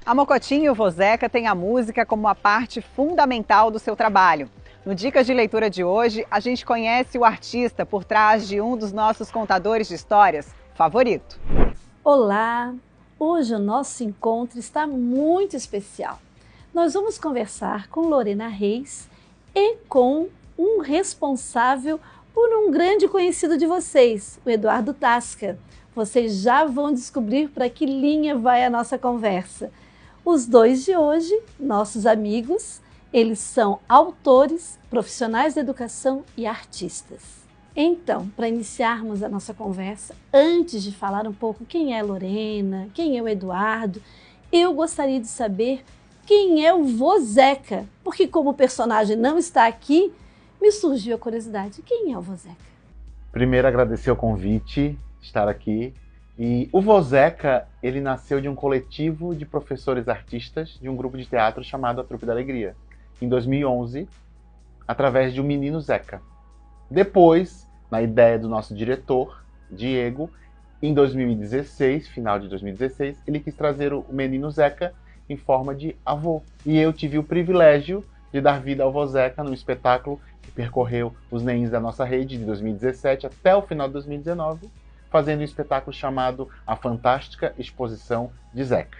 A Mocotinha e o Vozeca têm a música como uma parte fundamental do seu trabalho. No Dicas de Leitura de hoje, a gente conhece o artista por trás de um dos nossos contadores de histórias favorito. Olá! Hoje o nosso encontro está muito especial. Nós vamos conversar com Lorena Reis e com um responsável por um grande conhecido de vocês, o Eduardo Tasca. Vocês já vão descobrir para que linha vai a nossa conversa. Os dois de hoje, nossos amigos, eles são autores, profissionais da educação e artistas. Então, para iniciarmos a nossa conversa, antes de falar um pouco quem é a Lorena, quem é o Eduardo, eu gostaria de saber quem é o Vozeca, porque como o personagem não está aqui, me surgiu a curiosidade, quem é o Vozeca? Primeiro, agradecer o convite, estar aqui. E o Vozeca, ele nasceu de um coletivo de professores artistas de um grupo de teatro chamado A Trupe da Alegria, em 2011, através de um menino Zeca. Depois, na ideia do nosso diretor, Diego, em 2016, final de 2016, ele quis trazer o menino Zeca em forma de avô. E eu tive o privilégio de dar vida ao Vozeca num espetáculo que percorreu os neins da nossa rede de 2017 até o final de 2019, fazendo um espetáculo chamado A Fantástica Exposição de Zeca.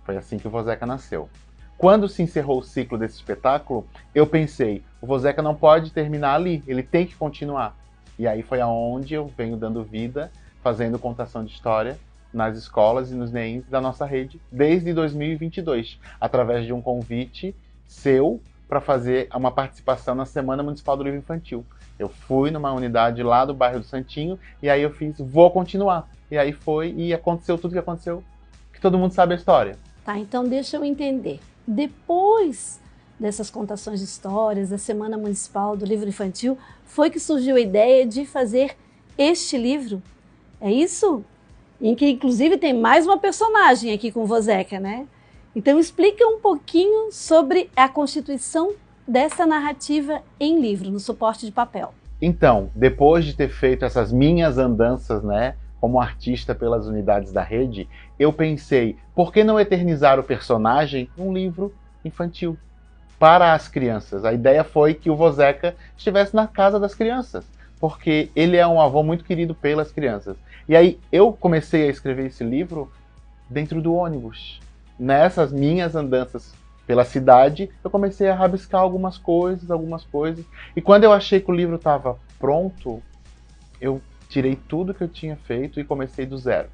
Foi assim que o Vozeca nasceu. Quando se encerrou o ciclo desse espetáculo, eu pensei, o Vozeca não pode terminar ali, ele tem que continuar. E aí foi aonde eu venho dando vida, fazendo contação de história nas escolas e nos neins da nossa rede, desde 2022, através de um convite seu para fazer uma participação na Semana Municipal do Livro Infantil. Eu fui numa unidade lá do bairro do Santinho, e aí eu fiz, vou continuar. E aí foi, e aconteceu tudo que aconteceu, que todo mundo sabe a história. Tá, então deixa eu entender. Depois dessas contações de histórias, da Semana Municipal do Livro Infantil, foi que surgiu a ideia de fazer este livro. É isso? Em que inclusive tem mais uma personagem aqui com o Vozeca, né? Então explica um pouquinho sobre a constituição dessa narrativa em livro, no suporte de papel. Então, depois de ter feito essas minhas andanças, né, como artista pelas unidades da rede, eu pensei, por que não eternizar o personagem num livro infantil para as crianças? A ideia foi que o Vozeca estivesse na casa das crianças, porque ele é um avô muito querido pelas crianças. E aí eu comecei a escrever esse livro dentro do ônibus. Nessas minhas andanças pela cidade, eu comecei a rabiscar algumas coisas. E quando eu achei que o livro estava pronto, eu tirei tudo que eu tinha feito e comecei do zero.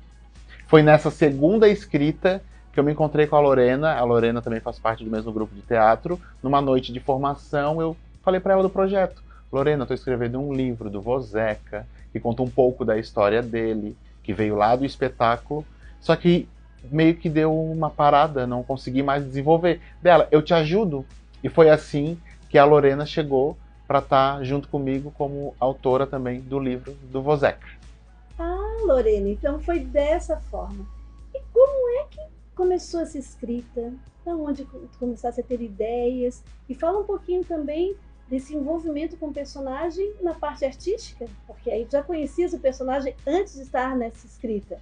Foi nessa segunda escrita que eu me encontrei com a Lorena. A Lorena também faz parte do mesmo grupo de teatro. Numa noite de formação, eu falei para ela do projeto. Lorena, eu estou escrevendo um livro do Vozeca, que conta um pouco da história dele, que veio lá do espetáculo. Só que meio que deu uma parada, não consegui mais desenvolver. Dela, eu te ajudo. E foi assim que a Lorena chegou para estar junto comigo como autora também do livro do Vozeca. Ah, Lorena, então foi dessa forma. E como é que começou essa escrita? Da onde começasse a ter ideias? E fala um pouquinho também desse envolvimento com o personagem na parte artística, porque aí já conhecias o personagem antes de estar nessa escrita.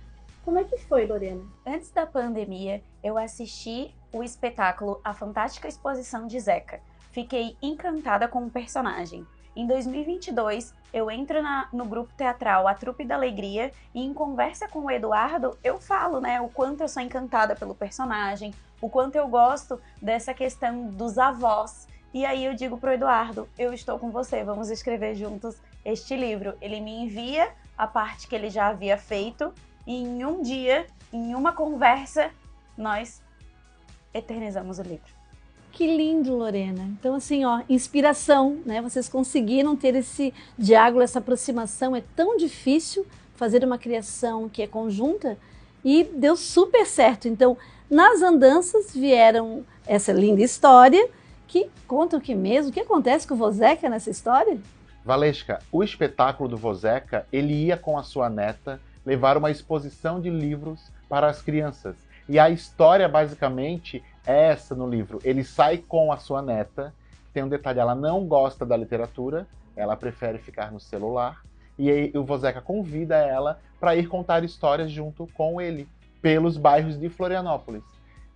Como é que foi, Lorena? Antes da pandemia, eu assisti o espetáculo A Fantástica Exposição de Zeca. Fiquei encantada com o personagem. Em 2022, eu entro no grupo teatral A Trupe da Alegria e em conversa com o Eduardo, eu falo, né, o quanto eu sou encantada pelo personagem, o quanto eu gosto dessa questão dos avós. E aí eu digo pro Eduardo, eu estou com você, vamos escrever juntos este livro. Ele me envia a parte que ele já havia feito, e em um dia, em uma conversa, nós eternizamos o livro. Que lindo, Lorena. Então, assim, ó, inspiração, né? Vocês conseguiram ter esse diálogo, essa aproximação. É tão difícil fazer uma criação que é conjunta e deu super certo. Então, nas andanças vieram essa linda história que conta o que mesmo? O que acontece com o Vozeca nessa história? Valesca, o espetáculo do Vozeca, ele ia com a sua neta levar uma exposição de livros para as crianças. E a história, basicamente, é essa no livro. Ele sai com a sua neta. Tem um detalhe, ela não gosta da literatura, ela prefere ficar no celular. E aí o Vozeca convida ela para ir contar histórias junto com ele, pelos bairros de Florianópolis.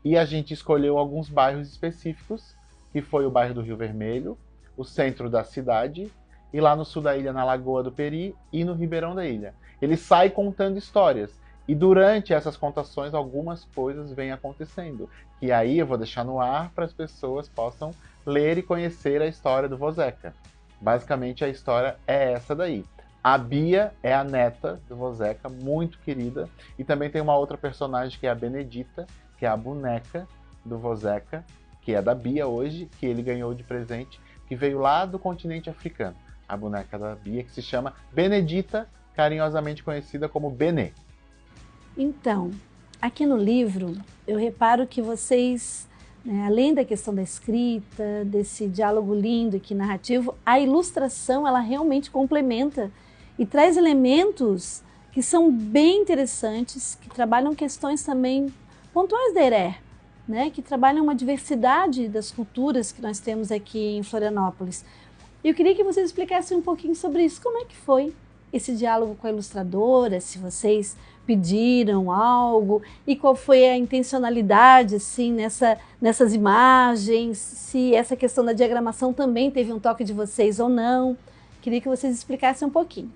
E a gente escolheu alguns bairros específicos, que foi o bairro do Rio Vermelho, o centro da cidade, e lá no sul da ilha, na Lagoa do Peri, e no Ribeirão da Ilha. Ele sai contando histórias. E durante essas contações, algumas coisas vêm acontecendo. E aí eu vou deixar no ar para as pessoas possam ler e conhecer a história do Vozeca. Basicamente, a história é essa daí. A Bia é a neta do Vozeca, muito querida. E também tem uma outra personagem que é a Benedita, que é a boneca do Vozeca, que é da Bia hoje, que ele ganhou de presente, que veio lá do continente africano. A boneca da Bia, que se chama Benedita, carinhosamente conhecida como Benê. Então, aqui no livro, eu reparo que vocês, né, além da questão da escrita, desse diálogo lindo aqui narrativo, a ilustração, ela realmente complementa e traz elementos que são bem interessantes, que trabalham questões também pontuais da Heré, né, que trabalham uma diversidade das culturas que nós temos aqui em Florianópolis. E eu queria que vocês explicassem um pouquinho sobre isso. Como é que foi esse diálogo com a ilustradora, se vocês pediram algo e qual foi a intencionalidade assim, nessas imagens, se essa questão da diagramação também teve um toque de vocês ou não. Queria que vocês explicassem um pouquinho.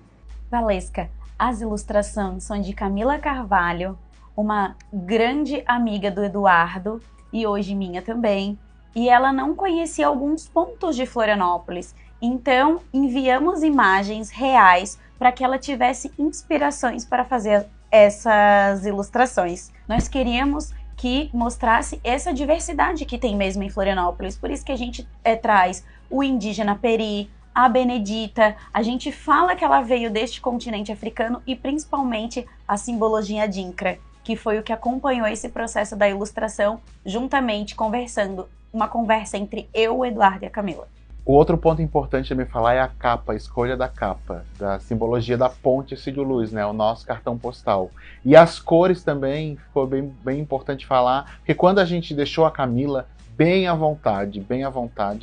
Valesca, as ilustrações são de Camila Carvalho, uma grande amiga do Eduardo e hoje minha também. E ela não conhecia alguns pontos de Florianópolis, então enviamos imagens reais para que ela tivesse inspirações para fazer essas ilustrações. Nós queríamos que mostrasse essa diversidade que tem mesmo em Florianópolis, por isso que a gente traz o indígena Peri, a Benedita, a gente fala que ela veio deste continente africano e principalmente a simbologia Adinkra, que foi o que acompanhou esse processo da ilustração, juntamente conversando, uma conversa entre eu, o Eduardo e a Camila. O outro ponto importante também falar é a capa, a escolha da capa, da simbologia da ponte Cídio Luz, né, o nosso cartão postal. E as cores também, ficou bem importante falar, porque quando a gente deixou a Camila bem à vontade,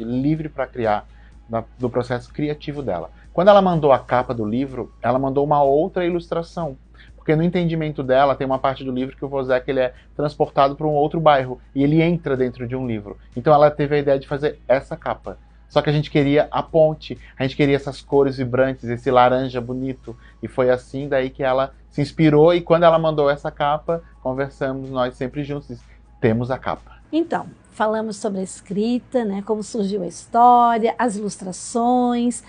livre para criar, do processo criativo dela. Quando ela mandou a capa do livro, ela mandou uma outra ilustração, porque no entendimento dela tem uma parte do livro que o Vozeca ele é transportado para um outro bairro, e ele entra dentro de um livro. Então ela teve a ideia de fazer essa capa. Só que a gente queria a ponte, a gente queria essas cores vibrantes, esse laranja bonito. E foi assim daí que ela se inspirou e quando ela mandou essa capa, conversamos nós sempre juntos, disse, temos a capa. Então, falamos sobre a escrita, né, como surgiu a história, as ilustrações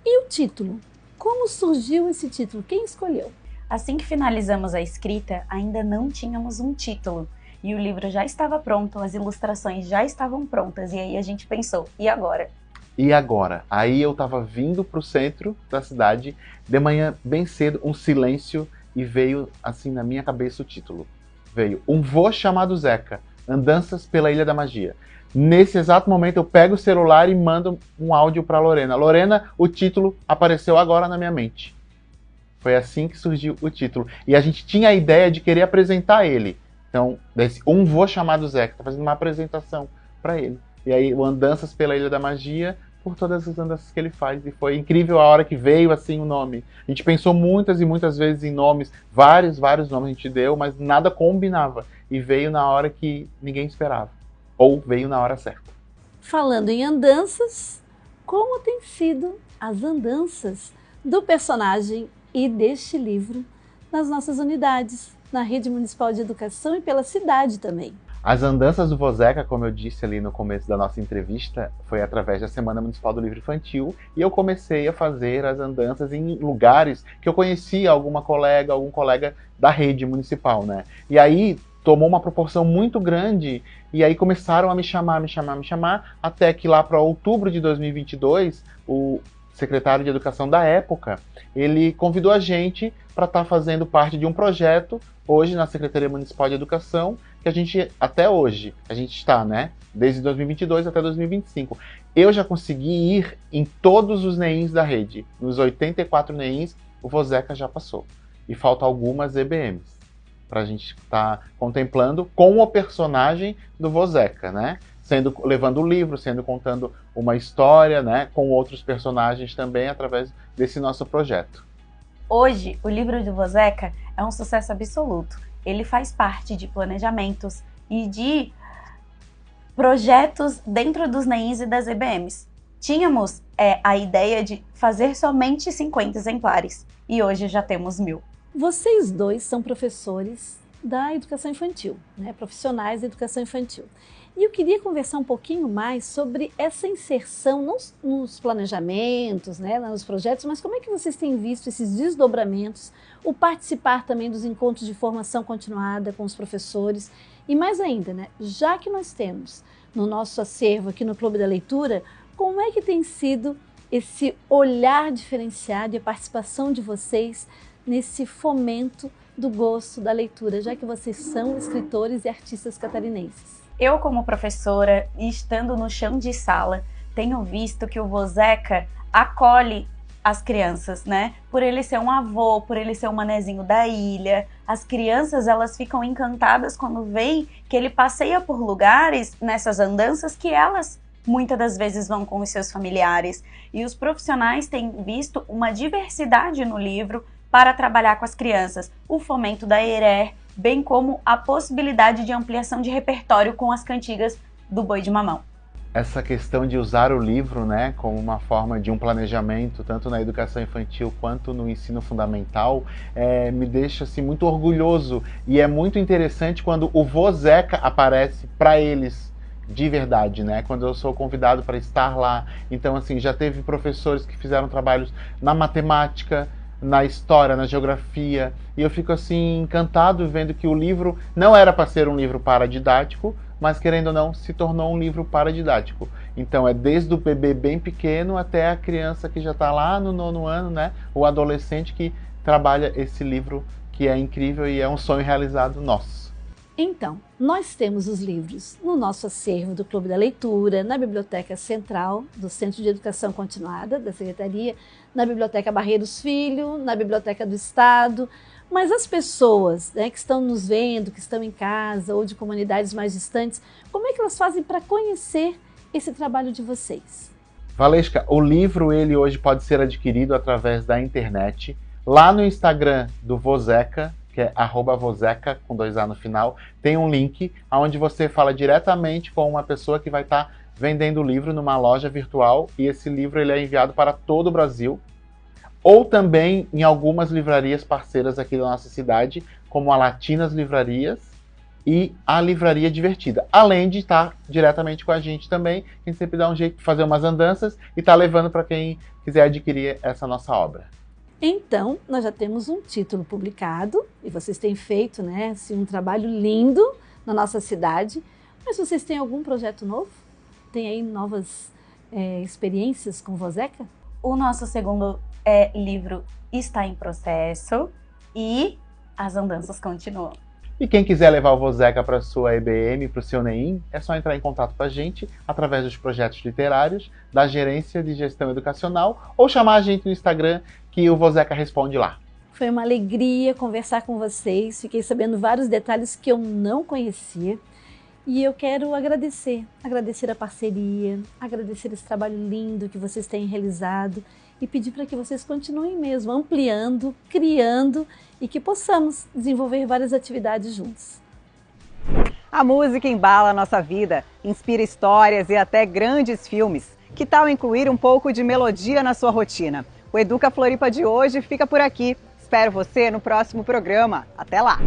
e o título. Como surgiu esse título? Quem escolheu? Assim que finalizamos a escrita, ainda não tínhamos um título. E o livro já estava pronto, as ilustrações já estavam prontas. E aí a gente pensou, e agora? E agora? Aí eu estava vindo para o centro da cidade, de manhã bem cedo, um silêncio, e veio assim na minha cabeça o título. Veio Um Vô Chamado Zeca, Andanças pela Ilha da Magia. Nesse exato momento eu pego o celular e mando um áudio para Lorena. Lorena, o título apareceu agora na minha mente. Foi assim que surgiu o título. E a gente tinha a ideia de querer apresentar ele. Então, desse Um Vô Chamado Zeca, tá fazendo uma apresentação para ele. E aí, o Andanças pela Ilha da Magia, por todas as andanças que ele faz. E foi incrível a hora que veio assim o nome. A gente pensou muitas e muitas vezes em nomes, vários nomes a gente deu, mas nada combinava. E veio na hora que ninguém esperava. Ou veio na hora certa. Falando em andanças, como tem sido as andanças do personagem e deste livro nas nossas unidades, na Rede Municipal de Educação e pela cidade também? As andanças do Vozeca, como eu disse ali no começo da nossa entrevista, foi através da Semana Municipal do Livro Infantil e eu comecei a fazer as andanças em lugares que eu conhecia algum colega da rede municipal, né? E aí tomou uma proporção muito grande e aí começaram a me chamar, até que lá para outubro de 2022, o secretário de Educação da época, ele convidou a gente para estar fazendo parte de um projeto hoje na Secretaria Municipal de Educação, que a gente, até hoje, a gente está, né? Desde 2022 até 2025. Eu já consegui ir em todos os NEINs da rede. Nos 84 NEINs, o Vozeca já passou. E faltam algumas EBMs para a gente estar contemplando com o personagem do Vozeca, né? Levando o livro, contando uma história, né? Com outros personagens também, através desse nosso projeto. Hoje, o livro do Vozeca é um sucesso absoluto. Ele faz parte de planejamentos, e de projetos dentro dos NEIs e das EBMs. Tínhamos a ideia de fazer somente 50 exemplares e hoje já temos 1000. Vocês dois são professores da educação infantil, né? Profissionais da educação infantil. E eu queria conversar um pouquinho mais sobre essa inserção nos planejamentos, né, nos projetos, mas como é que vocês têm visto esses desdobramentos, o participar também dos encontros de formação continuada com os professores e mais ainda, né, já que nós temos no nosso acervo aqui no Clube da Leitura, como é que tem sido esse olhar diferenciado e a participação de vocês nesse fomento do gosto da leitura, já que vocês são escritores e artistas catarinenses? Eu, como professora, estando no chão de sala, tenho visto que o Vozeca acolhe as crianças, né? Por ele ser um avô, por ele ser um manezinho da ilha, as crianças, elas ficam encantadas quando veem que ele passeia por lugares nessas andanças que elas muitas das vezes vão com os seus familiares. E os profissionais têm visto uma diversidade no livro para trabalhar com as crianças, o fomento da ERER, bem como a possibilidade de ampliação de repertório com as cantigas do Boi de Mamão. Essa questão de usar o livro, né, como uma forma de um planejamento, tanto na educação infantil quanto no ensino fundamental, me deixa assim, muito orgulhoso. E é muito interessante quando o Vozeca aparece para eles de verdade, né? Quando eu sou convidado para estar lá. Então, assim, já teve professores que fizeram trabalhos na matemática, na história, na geografia, e eu fico assim encantado vendo que o livro não era para ser um livro paradidático, mas querendo ou não, se tornou um livro paradidático. Então é desde o bebê bem pequeno até a criança que já está lá no 9º ano, né? O adolescente que trabalha esse livro que é incrível e é um sonho realizado nosso. Então, nós temos os livros no nosso acervo do Clube da Leitura, na Biblioteca Central do Centro de Educação Continuada da Secretaria, na Biblioteca Barreiros Filho, na Biblioteca do Estado, mas as pessoas, né, que estão nos vendo, que estão em casa ou de comunidades mais distantes, como é que elas fazem para conhecer esse trabalho de vocês? Valesca, o livro ele hoje pode ser adquirido através da internet, lá no Instagram do Vozeca, que é @vozeca, com 2A no final, tem um link onde você fala diretamente com uma pessoa que vai estar vendendo o livro numa loja virtual, e esse livro ele é enviado para todo o Brasil, ou também em algumas livrarias parceiras aqui da nossa cidade, como a Latinas Livrarias e a Livraria Divertida, além de estar diretamente com a gente também. A gente sempre dá um jeito de fazer umas andanças e tá levando para quem quiser adquirir essa nossa obra. Então, nós já temos um título publicado e vocês têm feito, né, assim, um trabalho lindo na nossa cidade. Mas vocês têm algum projeto novo? Tem aí novas experiências com Vozeca? O nosso segundo livro está em processo e as andanças continuam. E quem quiser levar o Vozeca para a sua EBM, para o seu NEIM, é só entrar em contato com a gente através dos projetos literários, da Gerência de Gestão Educacional, ou chamar a gente no Instagram, que o Vozeca responde lá. Foi uma alegria conversar com vocês, fiquei sabendo vários detalhes que eu não conhecia. E eu quero agradecer a parceria, agradecer esse trabalho lindo que vocês têm realizado e pedir para que vocês continuem mesmo ampliando, criando e que possamos desenvolver várias atividades juntos. A música embala a nossa vida, inspira histórias e até grandes filmes. Que tal incluir um pouco de melodia na sua rotina? O Educa Floripa de hoje fica por aqui. Espero você no próximo programa. Até lá!